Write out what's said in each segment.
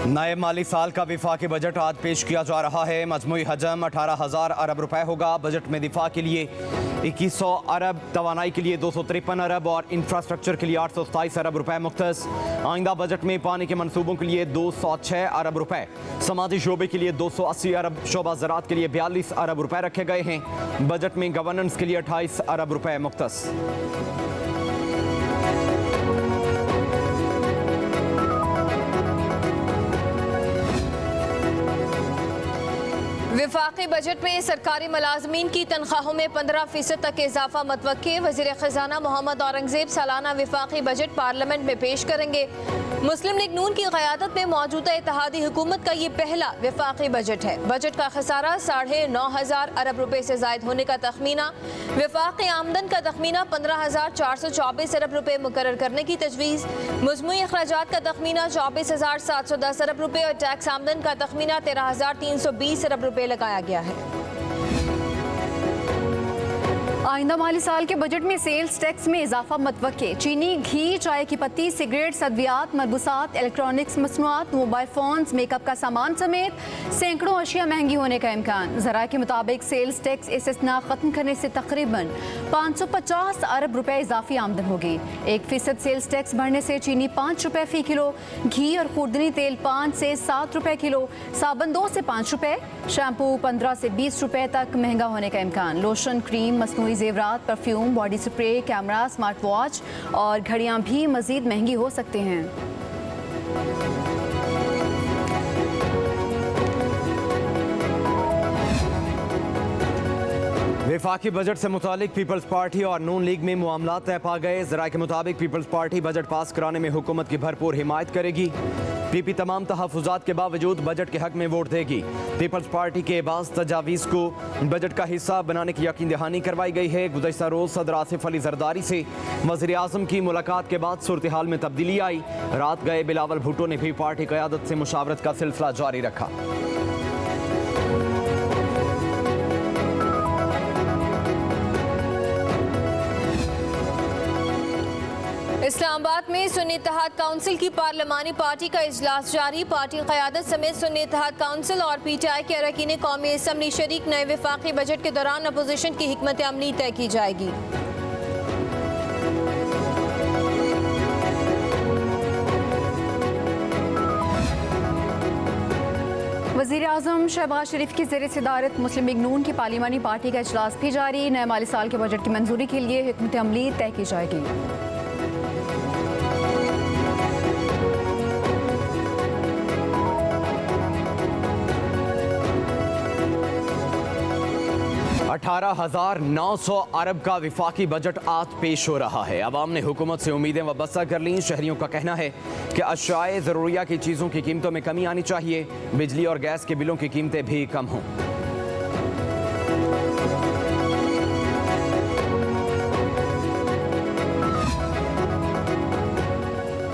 नए माली साल का विफाकी बजट आज पेश किया जा रहा है। मजमूई हजम 18,000 अरब रुपए होगा। बजट में दिफा के लिए 2100 अरब, तवानाई के लिए 253 अरब और इंफ्रास्ट्रक्चर के लिए 827 अरब रुपए मुख्तस। आइंदा बजट में पानी के मनसूबों के लिए 206 अरब रुपए, समाजी शोबे के लिए 280 अरब, शोबा ज़राअत के लिए 42 अरब रुपए रखे गए हैं। बजट में गवर्नेंस के लिए 28 अरब रुपए मुख्तस। विफाकी बजट में सरकारी मुलाजमीन की तनख्वाहों में 15% तक इजाफा मतवक्के। वज़ीर ख़ज़ाना मोहम्मद औरंगज़ेब सालाना विफाकी बजट पार्लियामेंट में पेश करेंगे। मुस्लिम लीग नून की क़यादत में मौजूदा इत्तेहादी हुकूमत का ये पहला विफाकी बजट है। बजट का खसारा 9,500 अरब रुपए से ज़ायद होने का तखमीना। विफाकी आमदन का तखमीना 15,424 अरब रुपए मुकर्रर करने की तजवीज़। मजमूई अखराजात का तखमीना 24,710 अरब रुपए और टैक्स आमदन का तखमीना 13,320 अरब रुपए लगाया गया है। आइंदा माली साल के बजट में सेल्स टैक्स में इजाफा मतवक्के। चीनी, घी, चाय की पत्ती, सिगरेट, सद्वियात, मलबूसात, इलेक्ट्रॉनिक्स मसनूआत, मोबाइल फोन्स, मेकअप का सामान समेत सैकड़ों अशिया महंगी होने का इम्कान। ज़रा के मुताबिक सेल्स टैक्स इस्तिस्ना खत्म करने से तकरीबन 550 अरब रुपए इजाफी आमदन होगी। 1% सेल्स टैक्स बढ़ने से चीनी 5 रुपए फी किलो, घी और खुर्दनी तेल 5 से 7 रुपए किलो, साबुन 2 से 5 रुपए, शैम्पू 15 से 20 रुपए तक महंगा होने का इम्कान। लोशन, क्रीम, मसनूई जेवरात, perfume, body spray, camera, smart watch और घड़ियां भी मजीद महंगी हो सकते हैं। विफाकी बजट से मुतालिक पीपल्स पार्टी और नून लीग में मामलात तय पा गए। ज़राए के मुताबिक पीपल्स पार्टी बजट पास कराने में हुकूमत की भरपूर हिमायत करेगी। पीपी तमाम तहफ़्फ़ुज़ात के बावजूद बजट के हक में वोट देगी। पीपल्स पार्टी के बाज़ तजावीज़ को बजट का हिस्सा बनाने की यकीन दहानी करवाई गई है। गुज़श्ता रोज़ सदर आसिफ अली जरदारी से वज़ीर आज़म की मुलाकात के बाद सूरत हाल में तब्दीली आई। रात गए बिलावल भुट्टो ने भी पार्टी क़यादत से मुशावरत का सिलसिला जारी रखा। इस्लामाबाद में सुन्नी इत्तेहाद काउंसिल की पार्लिमानी पार्टी का इजलास जारी। पार्टी क़यादत समेत सुन्नी इत्तेहाद काउंसिल और PTI के अरकान कौमी असम्बली शरीक। नए विफाकी बजट के दौरान अपोजिशन की हिकमत अमली तय की जाएगी। वज़ीर आज़म शहबाज शरीफ की ज़ेर सदारत मुस्लिम लीग नून की पार्लिमानी पार्टी का इजलास भी जारी। नए माली साल के बजट की मंजूरी के लिए हिकमत अमली तय की जाएगी। अठारह 18,900 अरब का विफाकी बजट आज पेश हो रहा है। अवाम ने हुकूमत से उम्मीदें वाबस्ता कर लीं। शहरियों का कहना है कि अशाए ज़रूरिया की चीज़ों की कीमतों में कमी आनी चाहिए। बिजली और गैस के बिलों की कीमतें भी कम हों।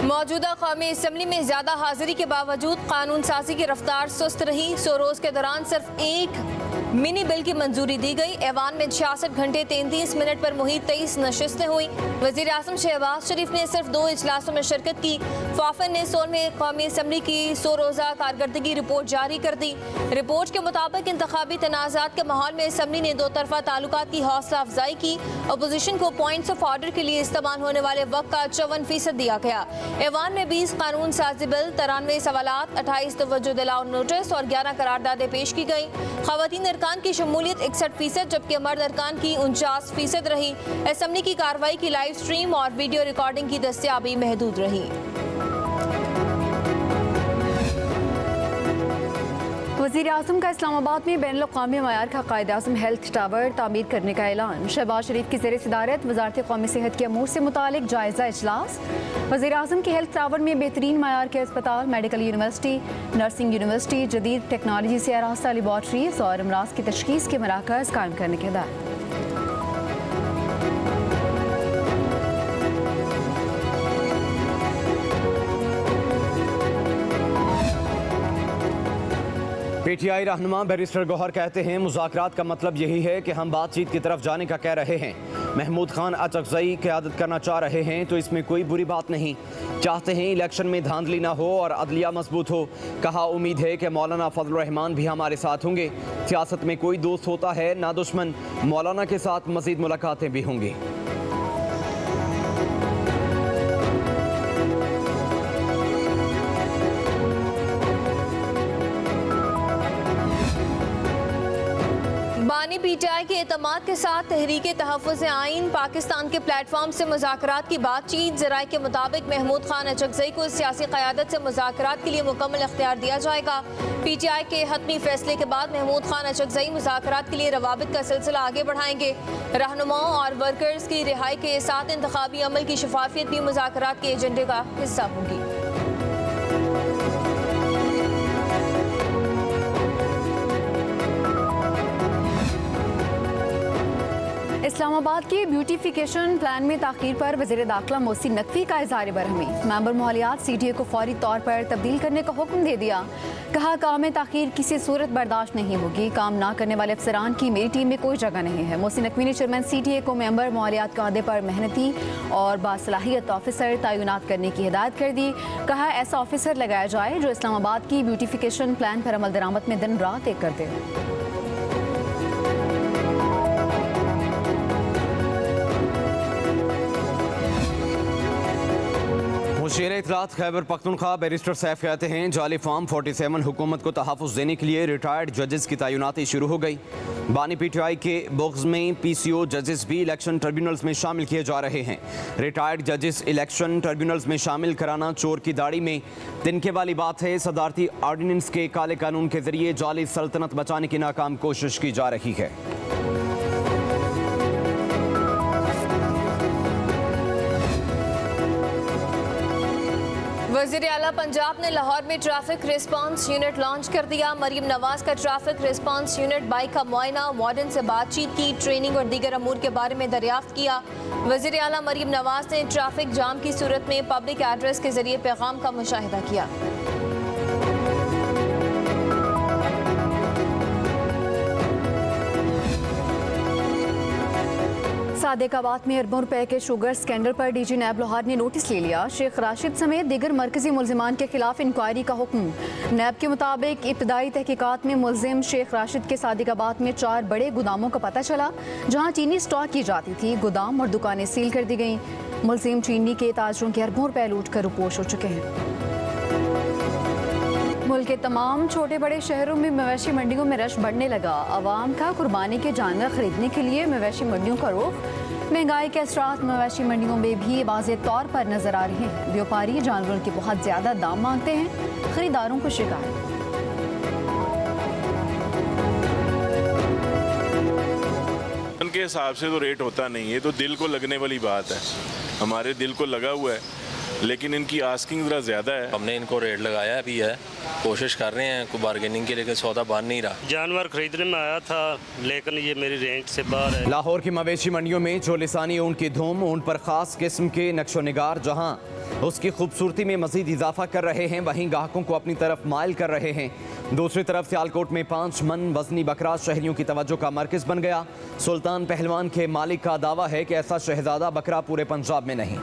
मौजूदा कौमी असम्बली में ज्यादा हाजिरी के बावजूद कानून साजी की रफ्तार सुस्त रही। 100 रोज के दौरान सिर्फ एक मिनी बिल की मंजूरी दी गई। ऐवान में 66 घंटे 33 मिनट पर मुहित 23 नशिस्तें हुई। वज़ीर आज़म शहबाज शरीफ ने सिर्फ 2 इजलासों में शिरकत की। फाफन ने 16वें कौमी असम्बली की 100 रोज़ा कारकर्दगी रिपोर्ट जारी कर दी। रिपोर्ट के मुताबिक इंतखाबी तनाज़ात के माहौल में असम्बली ने 2 तरफा ताल्लुकात की हौसला अफजाई की। अपोजिशन को पॉइंट्स ऑफ ऑर्डर के लिए इस्तेमाल होने वाले वक्त का 54% दिया गया। ऐवान में 20 कानून साजी बिल, 93 सवालात, 28 तवज्जो दिलाओ नोटिस और 11 करारदादें पेश की गई। खवातीन अरकान की शमूलियत 61%, जबकि मर्द अरकान की 49% रही। असम्बली की कार्रवाई की लाइव स्ट्रीम और वीडियो रिकॉर्डिंग की दस्तयाबी महदूद रही। वज़ीर आज़म का इस्लामाबाद में बैनुल अक़वामी मयार का क़ायद-ए-आज़म हेल्थ टावर तामीर करने का ऐलान। शहबाज शरीफ की ज़ेर सदारत वज़ारत क़ौमी सेहत के अमूर से मुतालिक जायज़ा इजलास। वज़ीर आज़म के हेल्थ टावर में बेहतरीन मयार के अस्पताल, मेडिकल यूनिवर्सिटी, नर्सिंग यूनिवर्सिटी, जदीद टेक्नोलॉजी से आरास्ता लेबॉर्ट्रीज़ और अमराज की तशख़ीस के मराकज़ कायम करने के हिदायत। PTI रहनुमा बैरिस्टर गौहर कहते हैं मुज़ाकरात का मतलब यही है कि हम बातचीत की तरफ जाने का कह रहे हैं। महमूद खान अचकज़ई क़यादत करना चाह रहे हैं तो इसमें कोई बुरी बात नहीं। चाहते हैं इलेक्शन में धांधली ना हो और अदलिया मजबूत हो। कहा उम्मीद है कि मौलाना फजल रहमान भी हमारे साथ होंगे। सियासत में कोई दोस्त होता है ना दुश्मन। मौलाना के साथ मजीद मुलाकातें भी होंगी। बानी पीटीआई के एतमाद के साथ तहरीक तहफ़्फ़ुज़ आइन पाकिस्तान के प्लेटफॉर्म से मुज़ाकरात की बातचीत। ज़राए के मुताबिक महमूद खान अचकज़ई को सियासी क़यादत से मुज़ाकरात के लिए मुकम्मल इख्तियार दिया जाएगा। पीटीआई के हतमी फैसले के बाद महमूद खान अचकज़ई मुज़ाकरात के लिए रवाबित का सिलसिला आगे बढ़ाएंगे। रहनुमाओं और वर्कर्स की रिहाई के साथ इंतखाबी अमल की शफाफियत भी मुज़ाकरात के एजेंडे का हिस्सा होगी। इस्लामाबाद के ब्यूटिफिकेशन प्लान में ताख़ीर पर वज़ीर दाखिला मोहसिन नकवी का इज़हार बरहमी। मेंबर मालियात CTA को फौरी तौर पर तब्दील करने का हुक्म दे दिया। कहा काम में ताख़ीर किसी सूरत बर्दाश्त नहीं होगी। काम ना करने वाले अफसरान की मेरी टीम में कोई जगह नहीं है। मोहसिन नकवी ने चेयरमैन CTA को मेंबर मालियात के अहदे पर मेहनती और बासलाहियत ऑफिसर तैनात करने की हिदायत कर दी। कहा ऐसा ऑफिसर लगाया जाए जो इस्लामाबाद की ब्यूटिफिकेशन प्लान पर अमल दरामद में दिन रात एक कर दे। मुशीर इत्तलात खैबर पख्तूनख्वा बैरिस्टर सैफ कहते हैं जाली फॉर्म 47 हुकूमत को तहफ़्फ़ुज़ देने के लिए रिटायर्ड जजेस की तैनाती शुरू हो गई। बानी पीटीआई के बुग़्ज़ में PCO जजेस भी इलेक्शन ट्रिब्यूनल्स में शामिल किए जा रहे हैं। रिटायर्ड जजेस इलेक्शन ट्रिब्यूनल्स में शामिल कराना चोर की दाढ़ी में तिनके वाली बात है। सदारती ऑर्डिनेंस के काले कानून के जरिए जाली सल्तनत बचाने की नाकाम कोशिश की जा रही है। वज़ीर आला पंजाब ने लाहौर में ट्रैफिक रिस्पांस यूनिट लॉन्च कर दिया। मरीम नवाज का ट्रैफिक रिस्पांस यूनिट बाइक का मुआयना, वार्डन से बातचीत की, ट्रेनिंग और दीगर अमूर के बारे में दरियाफ्त किया। वज़ीर आला मरीम नवाज ने ट्रैफिक जाम की सूरत में पब्लिक एड्रेस के जरिए पैगाम का मुशाहिदा किया। सादिकाबाद में अरबों रुपए के शुगर स्कैंडल पर DG नैब लाहौर ने नोटिस ले लिया। शेख राशिद समेत दीगर मरकजी मुल्जिमान के खिलाफ इंक्वायरी का हुक्म। नैब के मुताबिक इब्तदाई तहकीकात में मुल्जिम शेख राशिद के सादिकाबाद में 4 बड़े गोदामों का पता चला जहां चीनी स्टॉक की जाती थी। गोदाम और दुकानें सील कर दी गईं। मुल्जिम चीनी के ताजरों के अरबों रुपए लूट कर रुपोश हो चुके हैं। मुल्क के तमाम छोटे बड़े शहरों में मवेशी मंडियों में रश बढ़ने लगा। आवाम का कुर्बानी के जानवर खरीदने के लिए मवेशी मंडियों का रुख। महंगाई के असरात मवेशी मंडियों में भी वाज़े तौर पर नजर आ रहे हैं। व्यापारी जानवरों के बहुत ज्यादा दाम मांगते हैं। खरीदारों को शिकायत। उनके हिसाब से तो रेट होता नहीं है, तो दिल को लगने वाली बात है। हमारे दिल को लगा हुआ है, लेकिन इनकी आस्किंग ज़रा ज़्यादा है। हमने इनको रेट लगाया भी है, कोशिश कर रहे हैं को बार्गेनिंग के, लेकिन सौदा बन नहीं रहा। जानवर खरीदने में आया था लेकिन ये मेरी रेंज से बाहर है। लाहौर की मवेशी मंडियों में जो लिसानी ऊँट की धूम, ऊँट पर ख़ास किस्म के नक्शो निगार जहाँ उसकी खूबसूरती में मजीद इजाफा कर रहे हैं, वहीं गाहकों को अपनी तरफ माइल कर रहे हैं। दूसरी तरफ सियालकोट में 5 मन वजनी बकरा शहरियों की तवज्जो का मरकज़ बन गया। सुल्तान पहलवान के मालिक का दावा है कि ऐसा शहजादा बकरा पूरे पंजाब में नहीं।